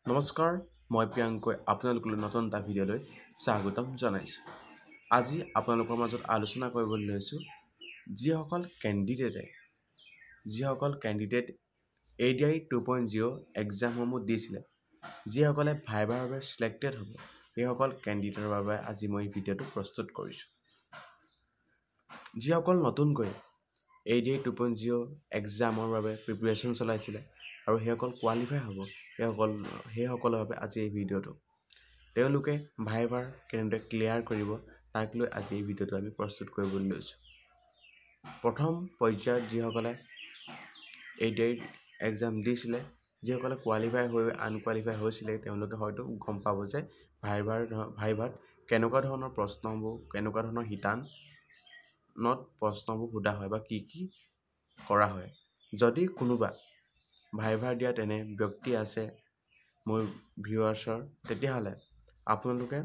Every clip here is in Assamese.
নমস্কাৰ, মই প্ৰিয়াংকৈ আপোনালোকলৈ নতুন এটা ভিডিঅ'লৈ স্বাগতম জনাইছোঁ। আজি আপোনালোকৰ মাজত আলোচনা কৰিবলৈ লৈছোঁ যিসকল কেণ্ডিডেট ADI 2.0 এক্সামসমূহ দিছিলে, যিসকলে ভাইভাৰ বাবে চিলেক্টেড হ'ব, সেইসকল কেণ্ডিডেটৰ বাবে আজি মই ভিডিঅ'টো প্ৰস্তুত কৰিছোঁ। যিসকল নতুনকৈ ADI 2.0 এক্সামৰ বাবে প্ৰিপেৰেশ্যন চলাইছিলে আৰু সেইসকল কোৱালিফাই হ'ব, সেইসকলৰ বাবে আজি এই ভিডিঅ'টো। তেওঁলোকে ভাইভাৰ কেনেদৰে ক্লিয়াৰ কৰিব তাক লৈ আজি এই ভিডিঅ'টো আমি প্ৰস্তুত কৰিবলৈ লৈছোঁ। প্ৰথম পৰ্যায়ত যিসকলে ADI এক্সাম দিছিলে, যিসকলে কোৱালিফাই হৈ আনকোৱালিফাই হৈছিলে, তেওঁলোকে হয়তো গম পাব যে ভাইভাত কেনেকুৱা ধৰণৰ প্ৰশ্নবোৰ, কেনেকুৱা ধৰণৰ শিতানত প্ৰশ্নবোৰ সোধা হয় বা কি কৰা হয়। যদি কোনোবা ভাইভাৰ দিয়া তেনে ব্যক্তি আছে মোৰ ভিউৱাৰ্ছৰ, তেতিয়াহ'লে আপোনালোকে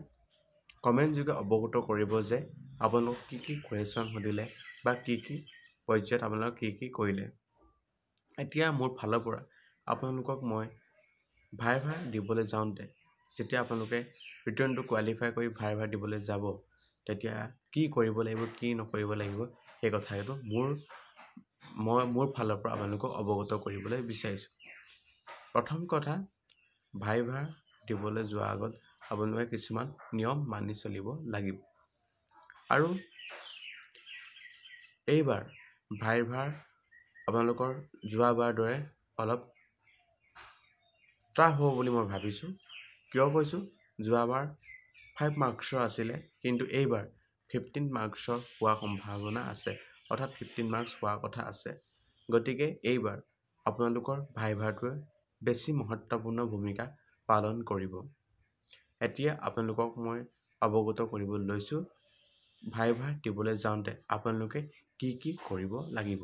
কমেণ্ট যোগে অৱগত কৰিব যে আপোনালোকক কি কুৱেশ্যন সুধিলে বা কি পৰ্যায়ত আপোনালোকে কি কৰিলে। এতিয়া মোৰ ফালৰ পৰা আপোনালোকক মই ভাইভাৰ দিবলৈ যাওঁতে, যেতিয়া আপোনালোকে ৰিটাৰ্ণটো কোৱালিফাই কৰি ভাইভাৰ দিবলৈ যাব, তেতিয়া কি কৰিব লাগিব, কি নকৰিব লাগিব, সেই কথাটো মোৰ ফালৰ পৰা আপোনালোকক অৱগত কৰিবলৈ বিচাৰিছোঁ। প্ৰথম কথা, ভাইভাৰ দিবলৈ যোৱাৰ আগত আপোনালোকে কিছুমান নিয়ম মানি চলিব লাগিব। আৰু এইবাৰ ভাইভাৰ আপোনালোকৰ যোৱাবাৰ দৰে অলপ টাফ হ'ব বুলি মই ভাবিছোঁ। কিয় কৈছোঁ? যোৱাবাৰ 5 মাৰ্কছৰ আছিলে, কিন্তু এইবাৰ 15 মাৰ্কছৰ হোৱাৰ সম্ভাৱনা আছে, অৰ্থাৎ 15 মাৰ্কছ হোৱাৰ কথা আছে। গতিকে এইবাৰ আপোনালোকৰ ভাইভাৰটোৱে বেছি মহত্বপূৰ্ণ ভূমিকা পালন কৰিব। এতিয়া আপোনালোকক মই অৱগত কৰিব লৈছোঁ ভাইভাৰ দিবলৈ যাওঁতে আপোনালোকে কি কৰিব লাগিব।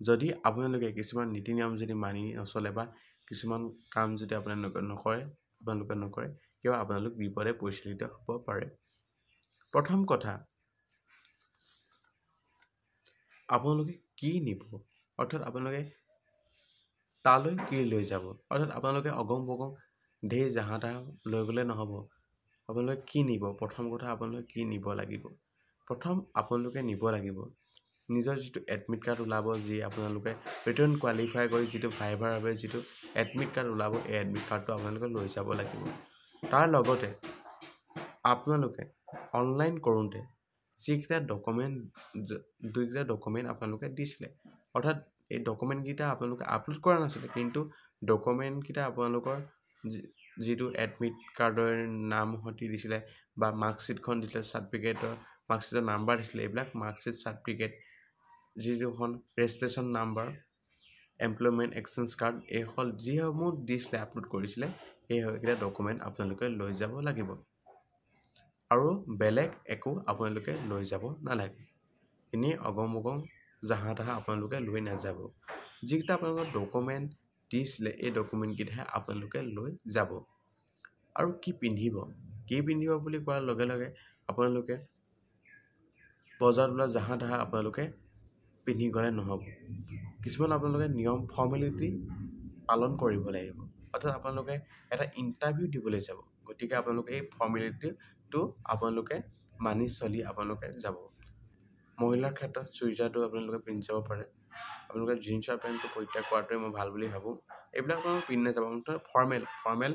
যদি আপোনালোকে কিছুমান নীতি নিয়ম যদি মানি নচলে বা কিছুমান কাম যদি আপোনালোকে নকৰে, কিয় আপোনালোক বিপদে পৰিচালিত হ'ব পাৰে। প্ৰথম কথা, আপোনালোকে কি নিব, অৰ্থাৎ আপোনালোকে তালৈ কি লৈ যাব। অৰ্থাৎ আপোনালোকে অগম বগম ধেৰ জাহা তাহা লৈ গ'লে নহ'ব। আপোনালোকে কি নিব? প্ৰথম কথা, আপোনালোকে কি নিব লাগিব? প্ৰথম আপোনালোকে নিব লাগিব নিজৰ যিটো এডমিট কাৰ্ড ওলাব, যি আপোনালোকে ৰিটাৰ্ণ কোৱালিফাই কৰি যিটো ভাইভাৰ বাবে যিটো এডমিট কাৰ্ড ওলাব, এই এডমিট কাৰ্ডটো আপোনালোকে লৈ যাব লাগিব। তাৰ লগতে আপোনালোকে অনলাইন কৰোঁতে যিকেইটা ডকুমেণ্ট আপোনালোকে দিছিলে, অৰ্থাৎ এই ডকুমেণ্টকেইটা আপোনালোকে আপলোড কৰা নাছিলে, কিন্তু ডকুমেণ্টকেইটা আপোনালোকৰ যিটো এডমিট কাৰ্ডৰ নাম সৈতে দিছিলে বা মাৰ্কশ্বিটখন দিছিলে, মাৰ্কশ্বিটৰ নাম্বাৰ দিছিলে, এইবিলাক মাৰ্কশ্বিট চাৰ্টিফিকেট, যিটোখন registration number, employment exchange card, এইসকল যিসমূহ দিছিলে, আপলোড কৰিছিলে, সেইকেইটা ডকুমেণ্ট আপোনালোকে লৈ যাব লাগিব। আৰু বেলেগ একো আপোনালোকে লৈ যাব নালাগে। এনেই অগম বগম জাহা তাহা আপোনালোকে লৈ নাযাব। যিকেইটা আপোনালোকৰ ডকুমেণ্ট দিছিলে, এই ডকুমেণ্টকেইটাহে আপোনালোকে লৈ যাব। আৰু কি পিন্ধিব বুলি কোৱাৰ লগে লগে আপোনালোকে বজাৰত ওলোৱা জাহা তাহা আপোনালোকে পিন্ধি গ'লে নহ'ব। কিছুমান আপোনালোকে নিয়ম ফৰ্মেলিটি পালন কৰিব লাগিব। অৰ্থাৎ আপোনালোকে এটা ইণ্টাৰভিউ দিবলৈ যাব, গতিকে আপোনালোকে এই ফৰ্মেলিটিটো আপোনালোকে মানি চলি আপোনালোকে যাব। মহিলাৰ ক্ষেত্ৰত চুইজাৰটো আপোনালোকে পিন্ধি যাব পাৰে। আপোনালোকে জিন্সৰ পেণ্টটো পৰিত্যাগ কৰাটোৱে মই ভাল বুলি ভাবোঁ। এইবিলাক আপোনালোকে পিন্ধি নাযাব। ফৰ্মেল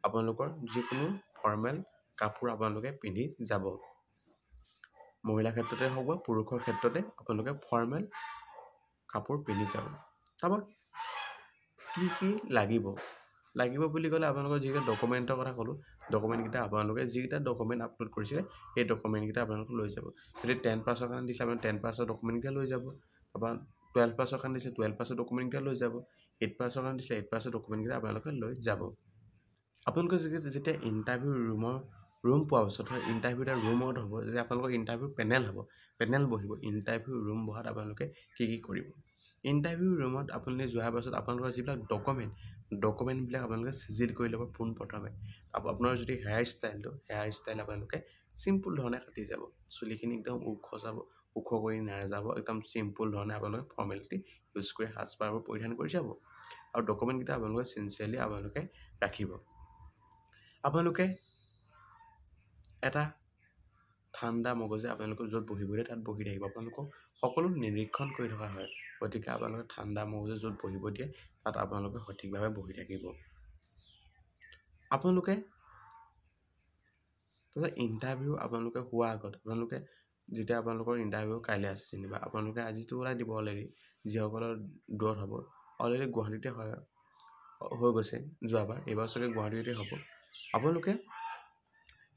আপোনালোকৰ যিকোনো ফৰ্মেল কাপোৰ আপোনালোকে পিন্ধি যাব। মহিলাৰ ক্ষেত্ৰতে হওক বা পুৰুষৰ ক্ষেত্ৰতে আপোনালোকে ফৰ্মেল কাপোৰ পিন্ধি যাব। তাৰপৰা কি লাগিব বুলি ক'লে আপোনালোকৰ যিকেইটা ডকুমেণ্টৰ কথা ক'লোঁ, ডকুমেণ্টকেইটা আপোনালোকে যিকেইটা ডকুমেণ্ট আপলোড কৰিছিলে, সেই ডকুমেণ্টকেইটা আপোনালোকে লৈ যাব। যদি 10 পাছৰ কাৰণে দিছিলে, আপুনি 10 পাছৰ ডকুমেণ্টকেইটা লৈ যাব। তাৰপৰা 12 পাছৰ কাৰণে দিছিলে, 12 পাছৰ ডকুমেণ্টকেইটা লৈ যাব। 8 পাছৰ কাৰণে দিছিলে, 8 পাছৰ ডকুমেণ্টকেইটা আপোনালোকে লৈ যাব। আপোনালোকে যেতিয়া ইণ্টাৰভিউ ৰুম পোৱাৰ পাছত, ইণ্টাৰভিউ এটা ৰুমত হ'ব, যেতিয়া আপোনালোকৰ ইণ্টাৰভিউ পেনেল বহিব, ইণ্টাৰভিউ ৰুম বহাত আপোনালোকে কি কৰিব। ইণ্টাৰভিউ ৰুমত আপোনালোকে যোৱাৰ পাছত আপোনালোকৰ যিবিলাক ডকুমেণ্টবিলাক আপোনালোকে চিজিল কৰি ল'ব পোনপ্ৰথমে। আপোনাৰ যদি হেয়াৰ ষ্টাইল আপোনালোকে চিম্পুল ধৰণে কাটি যাব। চুলিখিনি একদম ওখ কৰি নাযাব, একদম চিম্পুল ধৰণে আপোনালোকে ফৰ্মেলিটি ইউজ কৰি সাজপাৰবোৰ পৰিধান কৰি যাব। আৰু ডকুমেণ্টকেইটা আপোনালোকে চিনচিয়াৰলি আপোনালোকে ৰাখিব। আপোনালোকে এটা ঠাণ্ডা মগজে আপোনালোকে য'ত বহিব দিয়ে তাত বহি থাকিব। আপোনালোকক সকলো নিৰীক্ষণ কৰি থকা হয়, গতিকে আপোনালোকে ঠাণ্ডা মগজে য'ত বহিব দিয়ে তাত আপোনালোকে সঠিকভাৱে বহি থাকিব। আপোনালোকে ইণ্টাৰভিউ আপোনালোকে হোৱাৰ আগত আপোনালোকে যেতিয়া আপোনালোকৰ ইণ্টাৰভিউ কাইলৈ আছে যেনিবা, আপোনালোকে আজিতো ওলাই দিব অলৰেডি, যিসকলৰ দূৰত হ'ব অলৰেডি গুৱাহাটীতে হৈ গৈছে যোৱাবাৰ, এইবাৰ চাগে গুৱাহাটীতে হ'ব। আপোনালোকে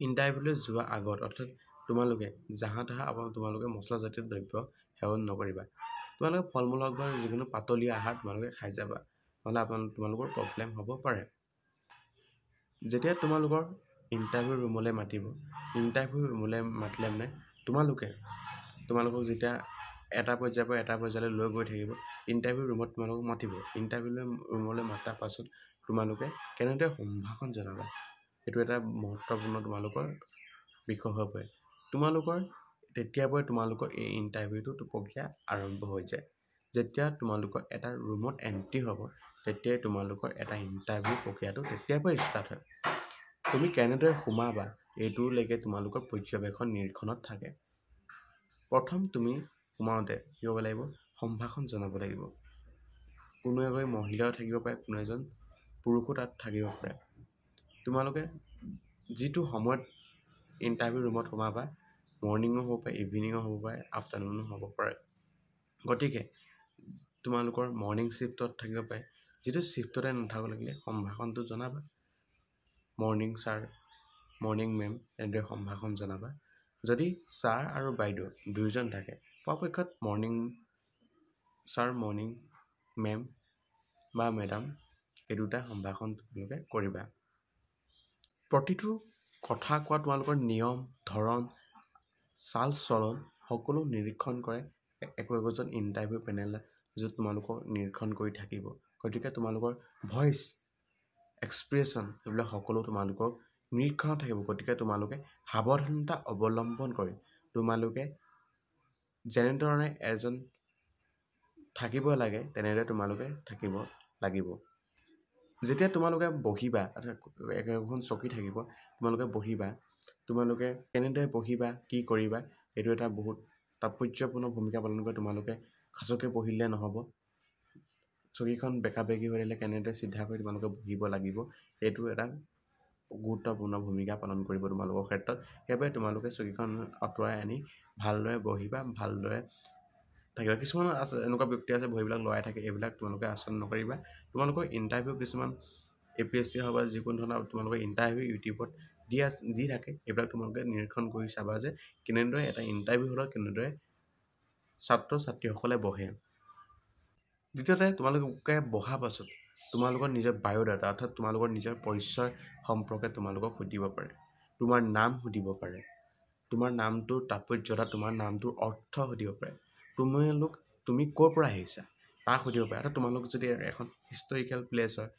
ইণ্টাৰভিউলৈ যোৱাৰ আগত অৰ্থাৎ তোমালোকে জাহা তাহা তোমালোকে মছলাজাতীয় দ্ৰব্য সেৱন নকৰিবা। তোমালোকে ফল মূল হওক বা যিকোনো পাতলীয়া আহাৰ তোমালোকে খাই যাবা, নহ'লে তোমালোকৰ প্ৰব্লেম হ'ব পাৰে। যেতিয়া তোমালোকৰ ইণ্টাৰভিউ ৰুমলৈ মাতিব, ইণ্টাৰভিউ ৰুমলৈ মাতিলে মানে তোমালোকক যেতিয়া এটা পৰ্যায়ৰ পৰা এটা পৰ্যায়লৈ লৈ গৈ থাকিব, ইণ্টাৰভিউ ৰুমত তোমালোকক মাতিব। ইণ্টাৰভিউ ৰুমলৈ মাতাৰ পাছত তোমালোকে কেনেদৰে সম্ভাষণ জনাবা, এইটো এটা মহত্বপূৰ্ণ তোমালোকৰ বিষয় হৈ পৰে। তেতিয়াৰ পৰাই তোমালোকৰ এই ইণ্টাৰভিউটো প্ৰক্ৰিয়া আৰম্ভ হৈ যায়। যেতিয়া তোমালোকৰ এটা ৰুমত এণ্ট্ৰি হ'ব, তেতিয়াই তোমালোকৰ এটা ইণ্টাৰভিউ প্ৰক্ৰিয়াটো তেতিয়াৰ পৰাই ষ্টাৰ্ট হয়। তুমি কেনেদৰে সোমাবা এইটোলৈকে তোমালোকৰ পৰ্যবেক্ষণ নিৰীক্ষণত থাকে। প্ৰথম তুমি সোমাওঁতে কি হ'ব লাগিব, সম্ভাষণ জনাব লাগিব। কোনো এগৰাকী মহিলাও থাকিব পাৰে, কোনো এজন পুৰুষো তাত থাকিব পাৰে। তোমালোকে যিটো সময়ত ইণ্টাৰভিউ ৰুমত সোমাবা, মৰ্ণিঙো হ'ব পাৰে, ইভিনিঙো হ'ব পাৰে, আফটাৰনুনো হ'ব পাৰে। গতিকে তোমালোকৰ মৰ্ণিং শ্বিফ্টত থাকিব পাৰে, যিটো শ্বিফ্টতে নাথাকো লাগিলে সম্ভাষণটো জনাবা। মৰ্ণিং ছাৰ, মৰ্ণিং মেম, এনেদৰে সম্ভাষণ জনাবা। যদি ছাৰ আৰু বাইদেউ দুয়োজন থাকে, পৰাপক্ষত মৰ্ণিং ছাৰ, মৰ্ণিং মেম বা মেডাম, এই দুটা সম্ভাষণ তোমালোকে কৰিবা। প্ৰতিটো কথা কোৱা তোমালোকৰ নিয়ম ধৰণ চাল চলন সকলো নিৰীক্ষণ কৰে একোজন ইণ্টাৰভিউ পেনেলে, য'ত তোমালোকক নিৰীক্ষণ কৰি থাকিব। গতিকে তোমালোকৰ ভইচ এক্সপ্ৰেশ্যন এইবিলাক সকলো তোমালোকৰ নিৰীক্ষণত থাকিব। গতিকে তোমালোকে সাৱধানতা অৱলম্বন কৰি তোমালোকে যেনেধৰণে এজন থাকিব লাগে তেনেদৰে তোমালোকে থাকিব লাগিব। যেতিয়া তোমালোকে বহিবা, এখন চকী থাকিব, তোমালোকে বহিবা, তোমালোকে কেনেদৰে বহিবা, কি কৰিবা, এইটো এটা বহুত তাৎপৰ্যপূৰ্ণ ভূমিকা পালন কৰে। তোমালোকে সাঁচোকে বহিলে নহ'ব, চকীখন বেকা বেকি হৈ থাকিলে কেনেদৰে চিধা কৰি তোমালোকে বহিব লাগিব, এইটো এটা গুৰুত্বপূৰ্ণ ভূমিকা পালন কৰিব তোমালোকৰ ক্ষেত্ৰত। সেইবাবে তোমালোকে চকীখন আঁতৰাই আনি ভালদৰে বহিবা, ভালদৰে থাকিবা। কিছুমান এনেকুৱা ব্যক্তি আছে বহিবিলাক লৰাই থাকে, এইবিলাক তোমালোকে আচৰণ নকৰিবা। তোমালোকৰ ইণ্টাৰভিউ কিছুমান APSC হওক বা যিকোনো ধৰণৰ তোমালোকৰ ইণ্টাৰভিউ ইউটিউবত দি থাকে, এইবিলাক তোমালোকে নিৰীক্ষণ কৰি চাবা যে কেনেদৰে এটা ইণ্টাৰভিউ হ'লত কেনেদৰে ছাত্ৰ ছাত্ৰীসকলে বহে। দ্বিতীয়তে তোমালোকে বহাৰ পাছত তোমালোকৰ নিজৰ বায়'ডাটা অৰ্থাৎ তোমালোকৰ নিজৰ পৰিচয় সম্পৰ্কে তোমালোকক সুধিব পাৰে। তোমাৰ নাম সুধিব পাৰে, তোমাৰ নামটোৰ তাৎপৰ্যতা, তোমাৰ নামটোৰ অৰ্থ সুধিব পাৰে। তুমি ক'ৰ পৰা আহিছা তাক সুধিব পাৰে। অৰ্থাৎ তোমালোক যদি এখন হিষ্টৰিকেল প্লেচ হয়,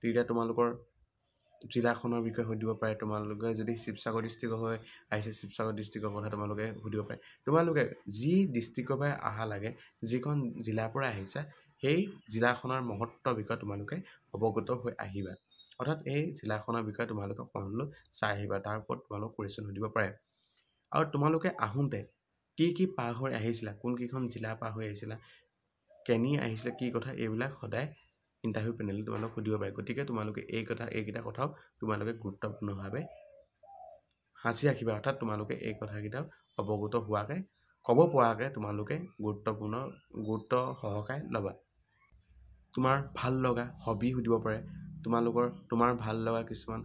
তেতিয়া তোমালোকৰ জিলাখনৰ বিষয়ে সুধিব পাৰে। তোমালোকে যদি শিৱসাগৰ ডিষ্ট্ৰিক্টৰ হৈ আহিছে, শিৱসাগৰ ডিষ্ট্ৰিক্টৰ কথা তোমালোকে সুধিব পাৰে। তোমালোকে যি ডিষ্ট্ৰিক্টৰ পৰা অহা লাগে, যিখন জিলাৰ পৰা আহিছা, সেই জিলাখনৰ মহত্বৰ বিষয়ে তোমালোকে অৱগত হৈ আহিবা। অৰ্থাৎ এই জিলাখনৰ বিষয়ে তোমালোকে অকণমান চাই আহিবা, তাৰ ওপৰত তোমালোক কুৱেশ্যন সুধিব পাৰে। আৰু তোমালোকে আহোঁতে কি পাৰ হৈ আহিছিলা, কোনকেইখন জিলা পাৰ হৈ আহিছিলা, কেনি আহিছিলে, কি কথা, এইবিলাক সদায় ইণ্টাৰভিউ পেনেলে তোমালোক সুধিব পাৰে। গতিকে তোমালোকে এইকেইটা কথাও তোমালোকে গুৰুত্বপূৰ্ণভাৱে সাঁচি ৰাখিবা। অৰ্থাৎ তোমালোকে এই কথাকেইটাও অৱগত হোৱাকৈ ক'ব পৰাকৈ তোমালোকে গুৰুত্ব সহকাৰে ল'বা। তোমাৰ ভাল লগা হবি সুধিব পাৰে, তোমাৰ ভাল লগা কিছুমান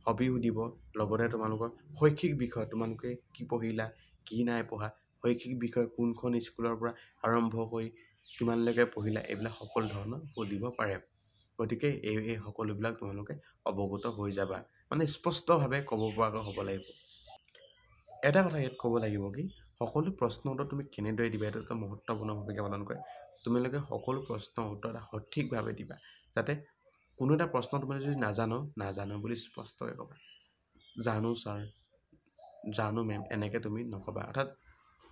হবি সুধিব। লগতে তোমালোকৰ শৈক্ষিক বিষয়, তোমালোকে কি পঢ়িলা, কি নাই পঢ়া, শৈক্ষিক বিষয় কোনখন স্কুলৰ পৰা আৰম্ভ কৰি কিমানলৈকে পঢ়িলা, এইবিলাক সকলো ধৰণৰ সুধিব পাৰে। গতিকে এই সকলোবিলাক তোমালোকে অৱগত হৈ যাবা, মানে স্পষ্টভাৱে ক'ব পৰাকৈ হ'ব লাগিব। এটা কথা ইয়াত ক'ব লাগিব কি, সকলো প্ৰশ্নৰ উত্তৰ তুমি কেনেদৰে দিবা, এইটো এটা মহত্বপূৰ্ণ ভূমিকা পালন কৰে। তোমালোকে সকলো প্ৰশ্নৰ উত্তৰ এটা সঠিকভাৱে দিবা, যাতে কোনো এটা প্ৰশ্ন তুমি যদি নাজানো বুলি স্পষ্টকৈ ক'বা। জানো ছাৰ, জানো মেম, এনেকৈ তুমি নক'বা। অৰ্থাৎ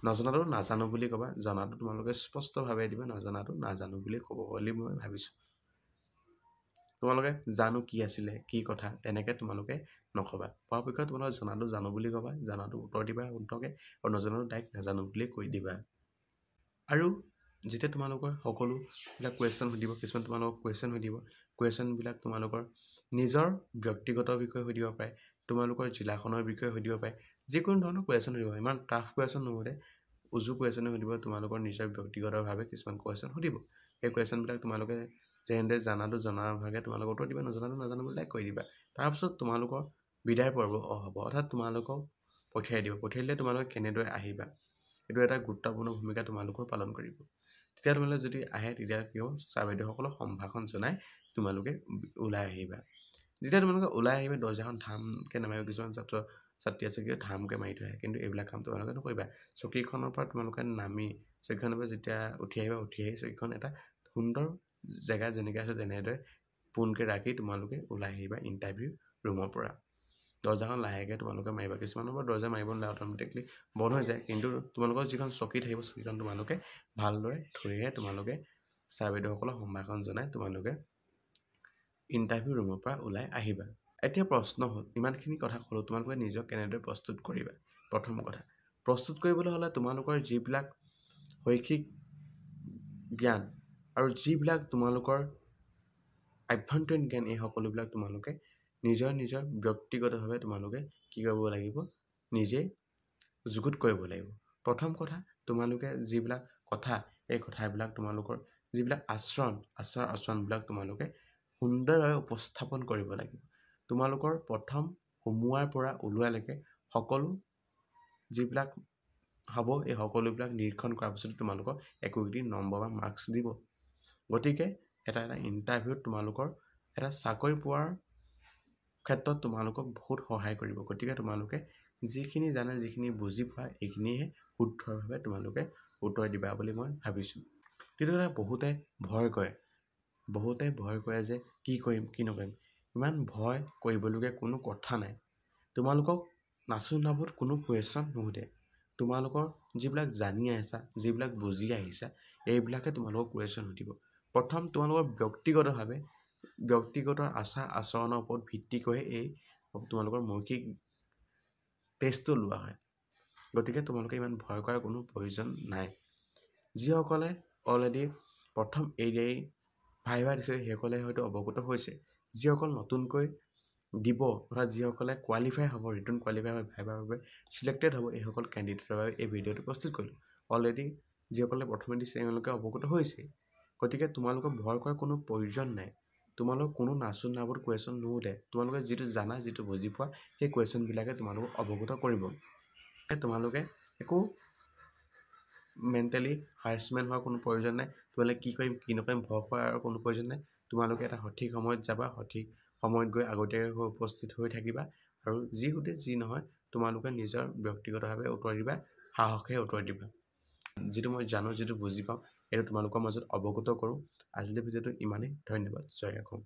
নজনাটো নাজানো বুলি ক'বা, জনাটো তোমালোকে স্পষ্টভাৱে দিবা, নজনাটো নাজানো বুলি ক'ব বুলি মই ভাবিছোঁ। তোমালোকে জানো কি আছিলে কি কথা তেনেকৈ তোমালোকে নক'বা। পৰাপক্ষত তোমালোকে জনাটো জানো বুলি ক'বা, জানাটো উত্তৰ দিবা শুদ্ধকৈ, আৰু নজনাটো ডাইৰেক্ট নাজানো বুলি কৈ দিবা। আৰু যেতিয়া তোমালোকৰ সকলোবিলাক কুৱেশ্যন সুধিব, কিছুমান তোমালোকক কুৱেশ্যন সুধিব, কুৱেশ্যনবিলাক তোমালোকৰ নিজৰ ব্যক্তিগত বিষয়ে সুধিব পাৰে, তোমালোকৰ জিলাখনৰ বিষয়ে সুধিব পাৰে, যিকোনো ধৰণৰ কুৱেশ্যন সুধিব। ইমান টাফ কুৱেশ্যন নুসুধে, উজু কুৱেশ্যনে সুধিব, তোমালোকৰ নিজৰ ব্যক্তিগতভাৱে কিছুমান কুৱেশ্যন সুধিব। সেই কুৱেশ্যনবিলাক তোমালোকে যেনেদৰে জানাটো জনাৰ ভাগে তোমালোকে উত্তৰ দিবা, নজনাটো নাজানো বুলি কৈ দিবা। তাৰপিছত তোমালোকৰ বিদায় পৰ্ব হ'ব, অৰ্থাৎ তোমালোকক পঠিয়াই দিব। পঠিয়াই দিলে তোমালোকে কেনেদৰে আহিবা, এইটো এটা গুৰুত্বপূৰ্ণ ভূমিকা তোমালোকৰ পালন কৰিব। তেতিয়া তোমালোকে যদি আহে, তেতিয়া কি হ'ব, ছাৰ বাইদেউসকলক সম্ভাষণ জনাই তোমালোকে ওলাই আহিবা। যেতিয়া তোমালোকে ওলাই আহিবা, দৰ্জাখন ধামকৈ নামাৰিব। কিছুমান ছাত্ৰ ছাত্ৰী আছে কি ধামকৈ মাৰি থৈ আহে, কিন্তু এইবিলাক কাম তোমালোকে নকৰিবা। চকীখনৰ পৰা তোমালোকে নামি, চকীখনৰ পৰা যেতিয়া উঠি আহিবা, উঠি আহি চকীখন এটা সুন্দৰ জেগা যেনেকৈ আছে তেনেদৰে পোনকৈ ৰাখি তোমালোকে ওলাই আহিবা ইণ্টাৰভিউ ৰুমৰ পৰা। দৰ্জাখন লাহেকৈ তোমালোকে মাৰিবা। কিছুমানৰ পৰা দৰ্জা মাৰিব নালাগে, অট'মেটিকলি বন্ধ হৈ যায়, কিন্তু তোমালোকৰ যিখন চকী থাকিব, চকীখন তোমালোকে ভালদৰে ধৰিহে তোমালোকে ছাৰ বাইদেউসকলক সম্ভাষণ জনাই তোমালোকে ইণ্টাৰভিউ ৰুমৰ পৰা ওলাই আহিবা। এতিয়া প্ৰশ্ন হ'ল, ইমানখিনি কথা ক'লোঁ, তোমালোকে নিজক কেনেদৰে প্ৰস্তুত কৰিবা। প্ৰথম কথা, প্ৰস্তুত কৰিবলৈ হ'লে তোমালোকৰ যিবিলাক শৈক্ষিক জ্ঞান আৰু যিবিলাক তোমালোকৰ আভ্যন্তৰীণ জ্ঞান, এই সকলোবিলাক তোমালোকে নিজৰ নিজৰ ব্যক্তিগতভাৱে তোমালোকে কি কৰিব লাগিব, নিজে যুগুত কৰিব লাগিব। প্ৰথম কথা, তোমালোকে যিবিলাক কথা, এই কথাবিলাক তোমালোকৰ যিবিলাক আচৰণবিলাক তোমালোকে সুন্দৰভাৱে উপস্থাপন কৰিব লাগিব। তোমালোকৰ প্ৰথম সোমোৱাৰ পৰা ওলোৱালৈকে সকলো যিবিলাক হ'ব, এই সকলোবিলাক নিৰীক্ষণ কৰাৰ পিছত তোমালোকক একোটি নম্বৰ বা মাৰ্কছ দিব। গতিকে এটা ইণ্টাৰভিউত তোমালোকৰ এটা চাকৰি পোৱাৰ ক্ষেত্ৰত তোমালোকক বহুত সহায় কৰিব। গতিকে তোমালোকে যিখিনি জানে, যিখিনি বুজি পোৱা, এইখিনিহে শুদ্ধভাৱে তোমালোকে উত্তৰ দিবা বুলি মই ভাবিছোঁ। কিন্তু বহুতে ভয় কৰে যে কি কৰিম কি নকৰিম। ইমান ভয় কৰিবলগীয়া কোনো কথা নাই। তোমালোকক নাচোনাবুত কোনো কুৱেশ্যন নুসুধে। তোমালোকৰ যিবিলাক জানি আহিছা, যিবিলাক বুজি আহিছা, এইবিলাকে তোমালোকক কুৱেশ্যন সুধিব। প্ৰথম তোমালোকৰ ব্যক্তিগত আচৰণৰ ওপৰত ভিত্তি কৰি এই তোমালোকৰ মৌখিক টেষ্টটো লোৱা হয়। গতিকে তোমালোকে ইমান ভয় কৰাৰ কোনো প্ৰয়োজন নাই। যিসকলে অলৰেডি প্ৰথম এৰিয়াই ভাইভা দিছে, সেইসকলে হয়তো অৱগত হৈছে। যিসকল নতুনকৈ দিব, অৰ্থাৎ যিসকলে কোৱালিফাই হ'ব, ৰিটাৰ্ণ কোৱালিফাই হৈ ভাইভাৰ বাবে চিলেক্টেড হ'ব, এইসকল কেণ্ডিডেটৰ বাবে এই ভিডিঅ'টো প্ৰস্তুত কৰিলোঁ। অলৰেডি যিসকলে প্ৰথমে দিছে, তেওঁলোকে অৱগত হৈছে। গতিকে তোমালোকক ভয় কৰাৰ কোনো প্ৰয়োজন নাই। তোমালোক কোনো নাবুত কুৱেশ্যন নুসুধে। তোমালোকে যিটো জানা, যিটো বুজি পোৱা, সেই কুৱেশ্যনবিলাকে তোমালোকক অৱগত কৰিব। তোমালোকে একো মেণ্টেলি হাৰেছমেণ্ট হোৱাৰ কোনো প্ৰয়োজন নাই। তোমালোকে কি কৰিম কি নকৰিম ভয় খোৱাৰ কোনো প্ৰয়োজন নাই। তোমালোকে এটা সঠিক সময়ত যাবা, সঠিক সময়ত গৈ আগতীয়াকৈ উপস্থিত হৈ থাকিবা, আৰু যি সুধে যি নহয় তোমালোকে নিজৰ ব্যক্তিগতভাৱে উত্তৰ দিবা, সাহসেৰে উত্তৰ দিবা। যিটো মই জানো, যিটো বুজি পাওঁ, এইটো তোমালোকৰ মাজত অৱগত কৰোঁ। আজিলৈ ভিডিঅ'টো ইমানেই। ধন্যবাদ। জয় অসম।